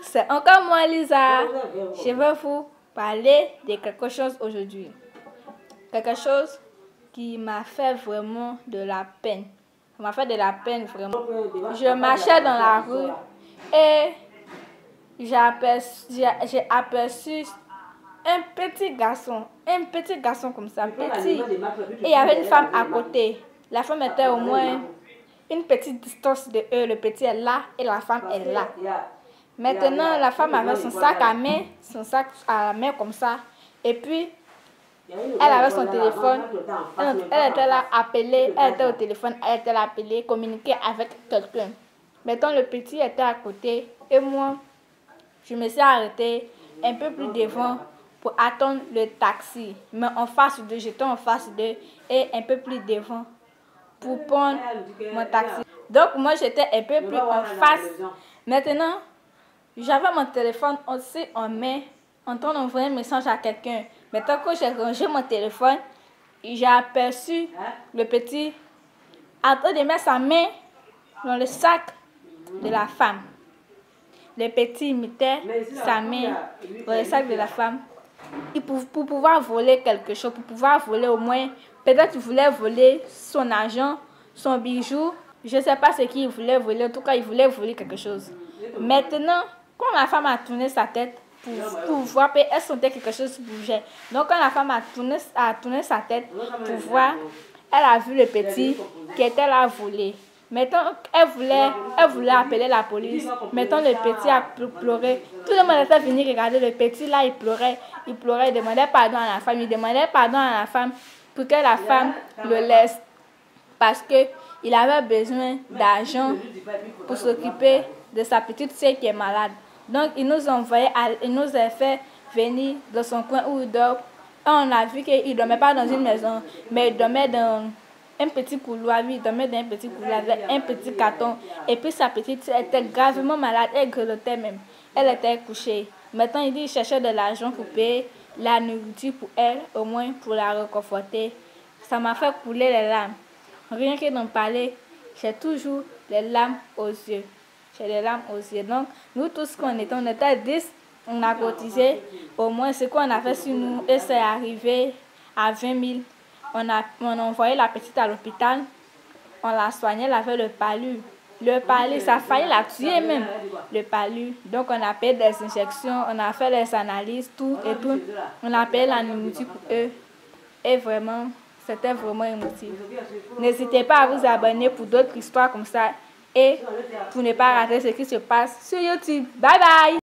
c'est encore moi Lisa. Je vais vous parler de quelque chose aujourd'hui. Quelque chose qui m'a fait vraiment de la peine. Ça m'a fait de la peine vraiment. Je marchais dans la rue et j'ai aperçu un petit garçon comme ça, petit. Et il y avait une femme à côté. La femme était au moins une petite distance de eux. Le petit est là et la femme est là. Maintenant, la femme avait son sac à la main comme ça. Et puis, elle avait son téléphone. Elle était là appelée. Elle était au téléphone. Elle était là appelée, communiquer avec quelqu'un. Maintenant, le petit était à côté. Et moi, je me suis arrêtée un peu plus devant pour attendre le taxi. Mais en face d'eux, j'étais en face d'eux et un peu plus devant pour prendre mon taxi. Donc, moi, j'étais un peu plus en face. Maintenant, j'avais mon téléphone aussi en main, en train d'envoyer un message à quelqu'un. Maintenant que j'ai rangé mon téléphone, j'ai aperçu le petit en train de mettre sa main dans le sac de la femme. Le petit mettait sa main dans le sac de la femme pour pouvoir voler quelque chose, pour pouvoir voler au moins, peut-être qu'il voulait voler son argent, son bijou. Je ne sais pas ce qu'il voulait voler, en tout cas il voulait voler quelque chose. Maintenant, quand la femme a tourné sa tête pour voir, elle sentait quelque chose qui bougeait. Donc quand la femme a tourné sa tête pour voir, elle a vu le petit qui était là volé. Maintenant, elle voulait appeler la police. Maintenant, le petit a pleuré. Tout le monde était venu regarder le petit. Là, il pleurait, il demandait pardon à la femme. Il demandait pardon à la femme pour que la femme le laisse. Parce qu'il avait besoin d'argent pour s'occuper de sa petite sœur qui est malade. Donc, il nous a fait venir dans son coin où il dort. Et on a vu qu'il ne dormait pas dans une maison, mais il dormait dans un petit couloir. Lui, il dormait dans un petit couloir avec un petit carton. Et puis, sa petite sœur était gravement malade. Elle grelottait même. Elle était couchée. Maintenant, il dit qu'il cherchait de l'argent pour payer la nourriture pour elle, au moins pour la réconforter. Ça m'a fait couler les larmes. Rien que d'en parler, j'ai toujours les larmes aux yeux. J'ai les larmes aux yeux. Donc, nous tous, on était 10, on a cotisé au moins ce qu'on a fait sur nous. Et c'est arrivé à 20 000. On a envoyé la petite à l'hôpital. On l'a soignée, elle avait le palu. Le palu, ça a failli la tuer même, le palu. Donc, on a payé des injections, on a fait les analyses, tout et tout. On a payé la nourriture pour eux. Et vraiment, c'était vraiment émotif. N'hésitez pas à vous abonner pour d'autres histoires comme ça et pour ne pas rater ce qui se passe sur YouTube. Bye bye!